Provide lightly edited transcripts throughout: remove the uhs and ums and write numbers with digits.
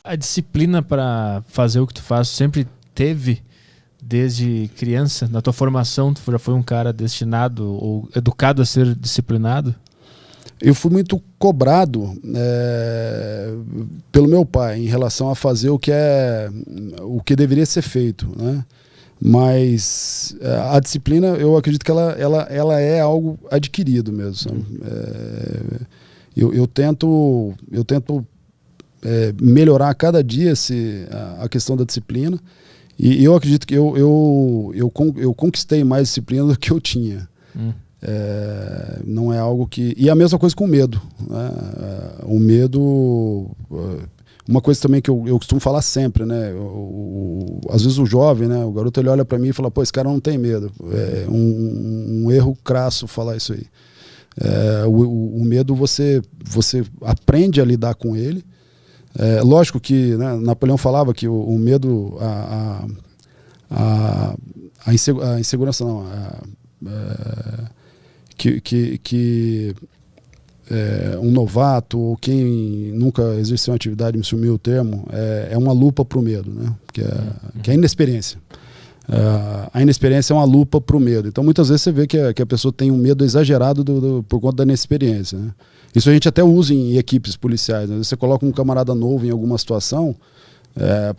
A disciplina para fazer o que tu faz sempre teve desde criança? Na tua formação, tu já foi um cara destinado ou educado a ser disciplinado? Eu fui muito cobrado pelo meu pai em relação a fazer o que deveria ser feito, né? Mas a disciplina, eu acredito que ela é algo adquirido mesmo, sabe? Eu tento melhorar a cada dia a questão da disciplina, e eu acredito que eu conquistei mais disciplina do que eu tinha. Não é algo que... E a mesma coisa com o medo, né? O medo... Uma coisa também que eu costumo falar sempre, né? Às vezes o jovem, né? O garoto, ele olha para mim e fala, pô, esse cara não tem medo. É um erro crasso falar isso aí. O medo, você aprende a lidar com ele. Lógico que, né, Napoleão falava que o medo, a insegurança não, um novato ou quem nunca exerceu uma atividade, me sumiu o termo, é uma lupa para o medo, né? Que é a inexperiência. A inexperiência é uma lupa para o medo. Então muitas vezes você vê que a pessoa tem um medo exagerado por conta da inexperiência, né? Isso a gente até usa em equipes policiais, né? Você coloca um camarada novo em alguma situação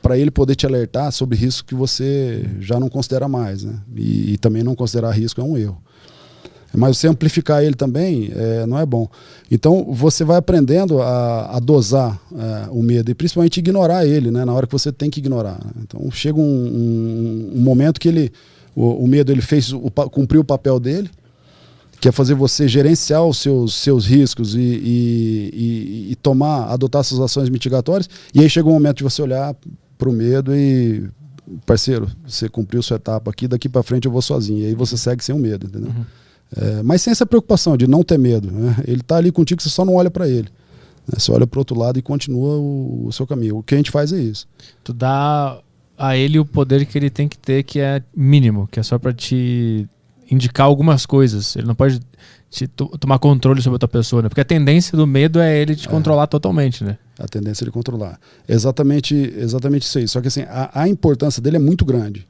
para ele poder te alertar sobre risco que você já não considera mais, né? E também não considerar risco é um erro. Mas você amplificar ele também não é bom. Então você vai aprendendo a dosar o medo e principalmente ignorar ele, né, na hora que você tem que ignorar. Então chega um momento que o medo ele cumpriu o papel dele, que é fazer você gerenciar os seus riscos e adotar suas ações mitigatórias. E aí chega um momento de você olhar para o medo e, parceiro, você cumpriu sua etapa aqui, daqui para frente eu vou sozinho. E aí você segue sem o medo, entendeu? Mas sem essa preocupação de não ter medo, né? Ele está ali contigo, você só não olha para ele, né? Você olha para o outro lado e continua o seu caminho. O que a gente faz é isso. Tu dá a ele o poder que ele tem que ter, que é mínimo, que é só para te indicar algumas coisas. Ele não pode tomar controle sobre outra pessoa, né? Porque a tendência do medo é ele te controlar totalmente, né? A tendência de controlar. Exatamente isso aí. Só que assim, a importância dele é muito grande.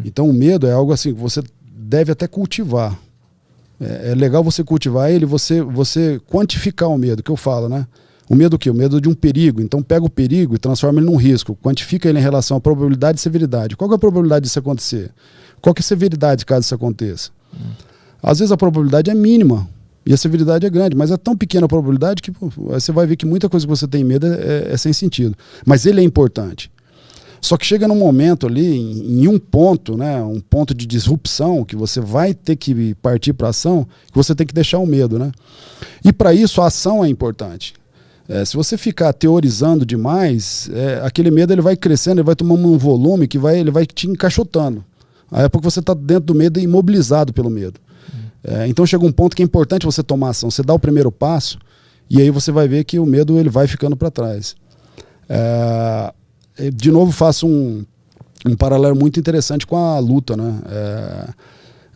Então o medo é algo assim que você deve até cultivar. É legal você cultivar ele, você quantificar o medo, que eu falo, né? O medo o quê? O medo de um perigo. Então pega o perigo e transforma ele num risco. Quantifica ele em relação à probabilidade e severidade. Qual que é a probabilidade disso acontecer? Qual que é a severidade caso isso aconteça? Às vezes a probabilidade é mínima e a severidade é grande, mas é tão pequena a probabilidade que você vai ver que muita coisa que você tem medo é sem sentido. Mas ele é importante. Só que chega num momento ali, em um ponto, né, um ponto de disrupção, que você vai ter que partir para a ação, que você tem que deixar o medo, né? E para isso a ação é importante. Se você ficar teorizando demais, aquele medo ele vai crescendo, ele vai tomando um volume que ele vai te encaixotando. Aí é porque você está dentro do medo e imobilizado pelo medo. Então chega um ponto que é importante você tomar ação. Você dá o primeiro passo e aí você vai ver que o medo ele vai ficando para trás. De novo faço um paralelo muito interessante com a luta, né?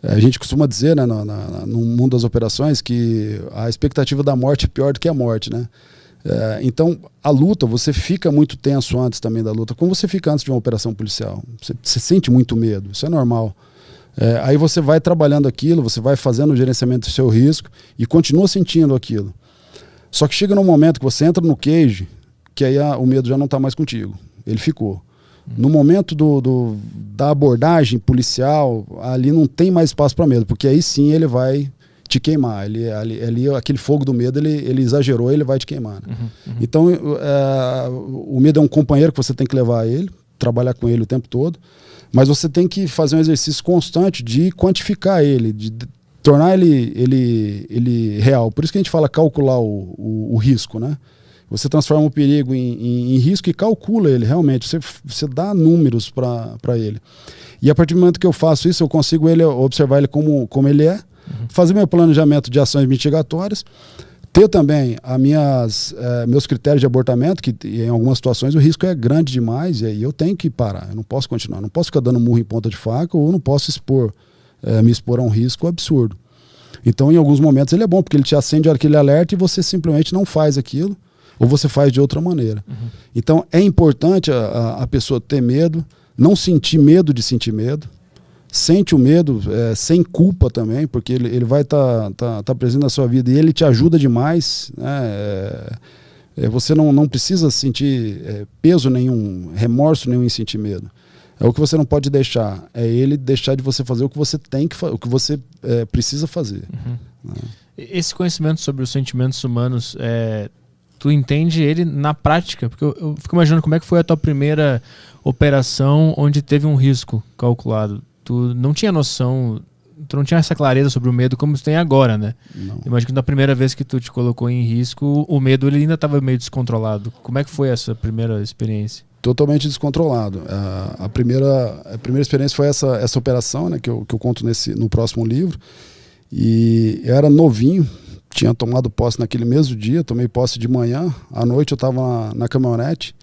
A gente costuma dizer, né, no mundo das operações, que a expectativa da morte é pior do que a morte, né? Então a luta, você fica muito tenso antes também da luta, como você fica antes de uma operação policial. Você sente muito medo, isso é normal. Aí você vai trabalhando aquilo, você vai fazendo o gerenciamento do seu risco e continua sentindo aquilo. Só que chega num momento que você entra no cage, que aí o medo já não está mais contigo. Ele ficou. No momento da abordagem policial, ali não tem mais espaço para medo, porque aí sim ele vai te queimar. Aquele fogo do medo, ele exagerou, ele vai te queimar, né? Então, o medo é um companheiro que você tem que levar a ele, trabalhar com ele o tempo todo, mas você tem que fazer um exercício constante de quantificar ele, de tornar ele real. Por isso que a gente fala calcular o risco, né? Você transforma o perigo em risco e calcula ele realmente. Você dá números para ele. E a partir do momento que eu faço isso, eu consigo observar ele como ele é, fazer meu planejamento de ações mitigatórias, ter também meus critérios de abortamento, que em algumas situações o risco é grande demais e aí eu tenho que parar. Eu não posso continuar. Não posso ficar dando murro em ponta de faca ou não posso me expor a um risco absurdo. Então, em alguns momentos ele é bom, porque ele te acende aquele alerta e você simplesmente não faz aquilo. ou você faz de outra maneira. Então é importante a pessoa ter medo, não sentir medo de sentir medo. Sente o medo sem culpa também, porque ele vai tá presente na sua vida e ele te ajuda demais, né? Você não precisa sentir peso nenhum, remorso nenhum em sentir medo. O que você não pode deixar é ele deixar de você fazer o que você tem que o que você precisa fazer. Né? Esse conhecimento sobre os sentimentos humanos, tu entende ele na prática? Porque eu fico imaginando como é que foi a tua primeira operação onde teve um risco calculado. Tu não tinha noção, tu não tinha essa clareza sobre o medo como tu tem agora, né? Não. Imagino que na primeira vez que tu te colocou em risco, o medo ele ainda estava meio descontrolado. Como é que foi essa primeira experiência? Totalmente descontrolado. A primeira experiência foi essa operação, né, que eu conto no próximo livro. E eu era novinho, tinha tomado posse naquele mesmo dia, tomei posse de manhã. À noite eu estava na caminhonete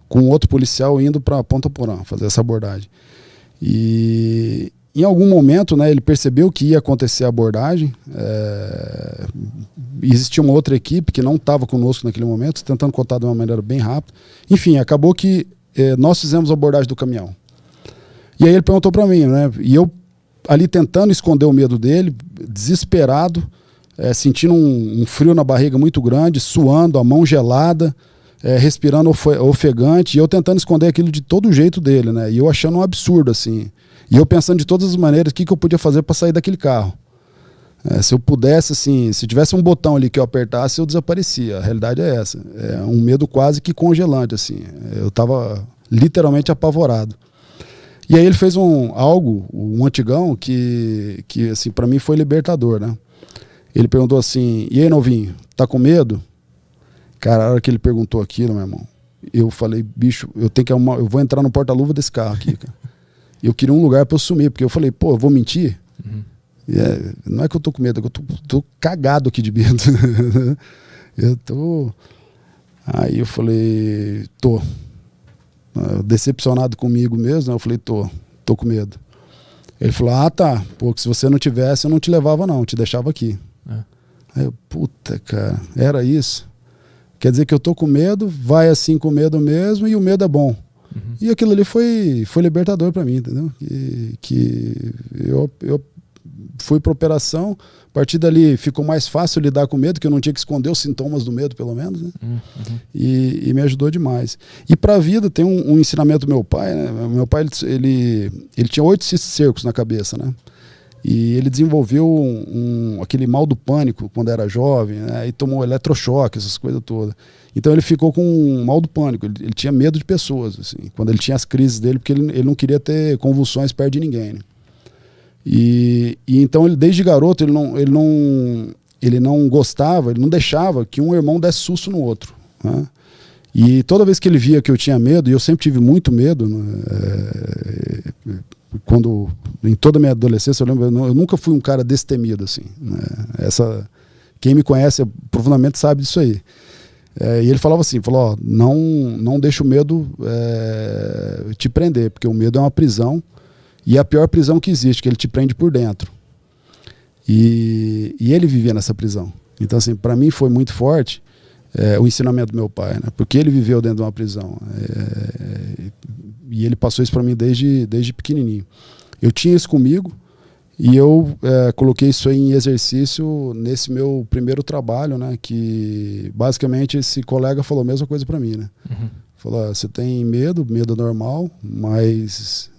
com outro policial indo para Ponta Porã fazer essa abordagem. E em algum momento, né, ele percebeu que ia acontecer a abordagem. Existia uma outra equipe que não estava conosco naquele momento, tentando contar de uma maneira bem rápida. Enfim, acabou que nós fizemos a abordagem do caminhão. E aí ele perguntou para mim, né, e eu ali tentando esconder o medo dele, desesperado, sentindo um frio na barriga muito grande, suando, a mão gelada, respirando ofegante, e eu tentando esconder aquilo de todo jeito dele, né? E eu achando um absurdo, assim. E eu pensando de todas as maneiras o que eu podia fazer para sair daquele carro. Se eu pudesse, assim, se tivesse um botão ali que eu apertasse, eu desaparecia. A realidade é essa. É um medo quase que congelante, assim. Eu estava literalmente apavorado. E aí ele fez um antigão que assim, para mim foi libertador, né? Ele perguntou assim, e aí, novinho, tá com medo? Cara, a hora que ele perguntou aquilo, meu irmão, eu falei, bicho, eu vou entrar no porta-luva desse carro aqui, cara. Eu queria um lugar para eu sumir, porque eu falei, pô, eu vou mentir? Não é que eu tô com medo, é que eu tô cagado aqui de medo. Aí eu falei, tô. Decepcionado comigo mesmo, né? Eu falei, tô com medo. Ele falou, tá, pô, que se você não tivesse, eu não te levava não, eu te deixava aqui. Aí eu, puta, cara, era isso? Quer dizer que eu tô com medo, vai assim com medo mesmo, e o medo é bom. E aquilo ali foi libertador para mim, entendeu? Que eu fui para operação, a partir dali ficou mais fácil lidar com o medo, que eu não tinha que esconder os sintomas do medo, pelo menos, né? E me ajudou demais. E para a vida tem um ensinamento do meu pai, né? Meu pai, ele tinha 8 cistos cercos na cabeça, né? E ele desenvolveu aquele mal do pânico quando era jovem, né? E tomou eletrochoque, essas coisas todas. Então ele ficou com um mal do pânico, ele tinha medo de pessoas, assim, quando ele tinha as crises dele, porque ele não queria ter convulsões perto de ninguém, né? E então ele, desde garoto, ele não gostava, ele não deixava que um irmão desse susto no outro, né? E toda vez que ele via que eu tinha medo, e eu sempre tive muito medo, né? Em toda a minha adolescência, eu lembro, eu nunca fui um cara destemido, assim, né? Quem me conhece profundamente sabe disso aí. E ele falava assim, ó, não deixa o medo te prender, porque o medo é uma prisão, e é a pior prisão que existe, que ele te prende por dentro. E ele vivia nessa prisão. Então, assim, para mim foi muito forte o ensinamento do meu pai, né? Porque ele viveu dentro de uma prisão. E ele passou isso para mim desde pequenininho. Eu tinha isso comigo e eu coloquei isso aí em exercício nesse meu primeiro trabalho, né? Que basicamente esse colega falou a mesma coisa para mim, né? Falou, você tem medo é normal, mas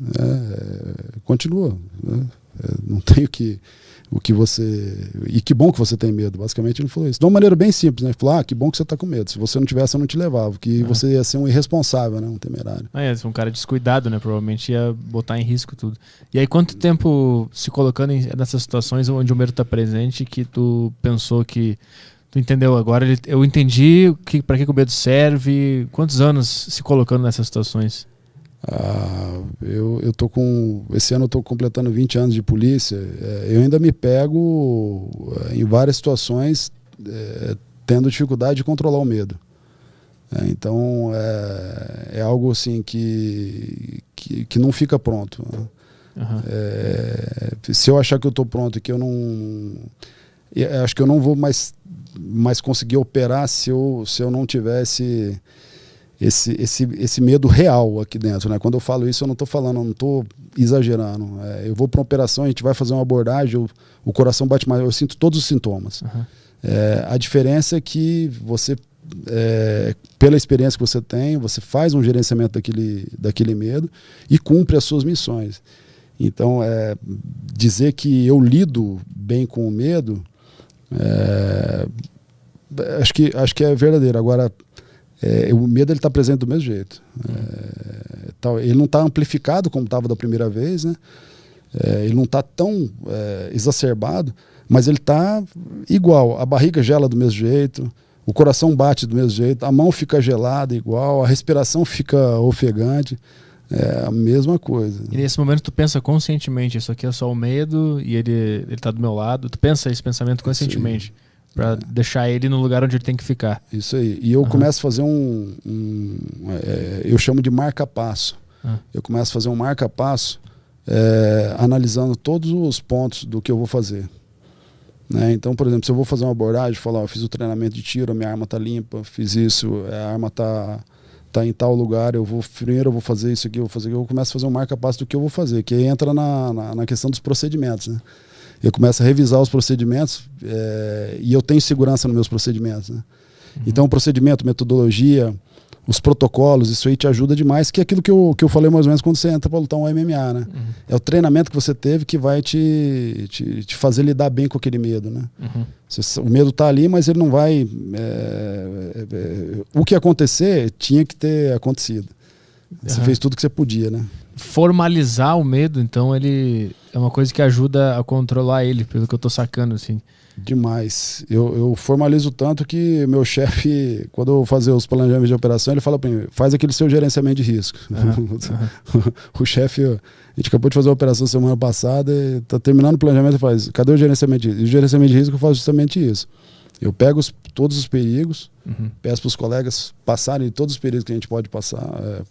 continua, né? Não tem o que você... E que bom que você tem medo. Basicamente ele falou isso. De uma maneira bem simples, né? Ele falou, que bom que você está com medo. Se você não tivesse, eu não te levava. Que você ia ser um irresponsável, né? Um temerário. Um cara descuidado, né? Provavelmente ia botar em risco tudo. E aí, quanto tempo se colocando nessas situações onde o medo está presente, que tu pensou que... Tu entendeu agora? Eu entendi para que o medo serve. Quantos anos se colocando nessas situações? Eu tô esse ano eu tô completando 20 anos de polícia. Eu ainda me pego em várias situações tendo dificuldade de controlar o medo. Então é algo assim que não fica pronto, né? Se eu achar que eu tô pronto e que eu não... acho que eu não vou mais conseguir operar se eu não tivesse esse medo real aqui dentro, né? Quando eu falo isso, eu não estou exagerando. Eu vou para uma operação, a gente vai fazer uma abordagem, o coração bate mais, eu sinto todos os sintomas. Uhum. A diferença é que você, pela experiência que você tem, você faz um gerenciamento daquele medo e cumpre as suas missões. Então, dizer que eu lido bem com o medo, acho que é verdadeiro. Agora, o medo está presente do mesmo jeito. Ele não está amplificado como estava da primeira vez, né? Ele não está tão exacerbado, mas ele está igual. A barriga gela do mesmo jeito, o coração bate do mesmo jeito, a mão fica gelada igual, a respiração fica ofegante. É a mesma coisa. E nesse momento tu pensa conscientemente, isso aqui é só o medo e ele tá do meu lado. Tu pensa esse pensamento conscientemente para deixar ele no lugar onde ele tem que ficar. Isso aí. E eu começo a fazer eu chamo de marca-passo. Eu começo a fazer um marca-passo analisando todos os pontos do que eu vou fazer. Né? Então, por exemplo, se eu vou fazer uma abordagem, falar, eu fiz o treinamento de tiro, a minha arma tá limpa, fiz isso, a arma tá em tal lugar, primeiro eu vou fazer isso aqui, eu começo a fazer um marca-passo do que eu vou fazer, que aí entra na questão dos procedimentos, né? Eu começo a revisar os procedimentos e eu tenho segurança nos meus procedimentos, né? Uhum. Então, o procedimento, metodologia, os protocolos, isso aí te ajuda demais, que é aquilo que eu falei mais ou menos quando você entra para lutar um MMA, né? Uhum. É o treinamento que você teve que vai te fazer lidar bem com aquele medo, né? Uhum. O medo está ali, mas ele não vai... o que acontecer tinha que ter acontecido. Você fez tudo que você podia, né? Formalizar o medo, então, ele é uma coisa que ajuda a controlar ele, pelo que eu tô sacando, assim. Demais. Eu formalizo tanto que meu chefe, quando eu fazer os planejamentos de operação, ele fala para mim, faz aquele seu gerenciamento de risco. O chefe, a gente acabou de fazer uma operação semana passada, está terminando o planejamento e faz, cadê o gerenciamento de risco? E o gerenciamento de risco eu faço justamente isso. Eu pego todos os perigos, peço para os colegas passarem todos os perigos que a gente pode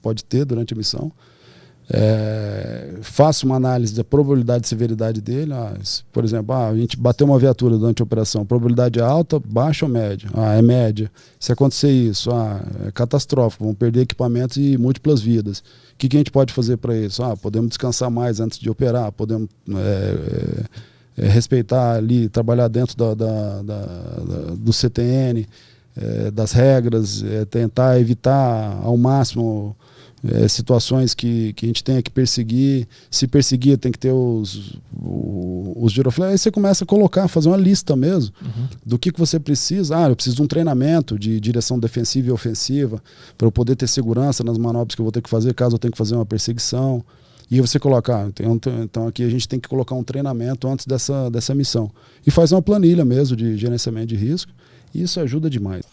pode ter durante a missão. Faço uma análise da probabilidade e severidade dele. Por exemplo, a gente bateu uma viatura durante a operação, probabilidade é alta, baixa ou média? É média. Se acontecer isso, é catastrófico, vamos perder equipamentos e múltiplas vidas. O que a gente pode fazer para isso? Podemos descansar mais antes de operar, podemos respeitar ali, trabalhar dentro do CTN, das regras, tentar evitar ao máximo situações que a gente tenha que perseguir. Se perseguir, tem que ter os giroflex. Aí você começa a colocar, fazer uma lista mesmo do que você precisa. Eu preciso de um treinamento de direção defensiva e ofensiva para eu poder ter segurança nas manobras que eu vou ter que fazer caso eu tenha que fazer uma perseguição. E aí você coloca, então aqui a gente tem que colocar um treinamento antes dessa missão. E faz uma planilha mesmo de gerenciamento de risco. E isso ajuda demais.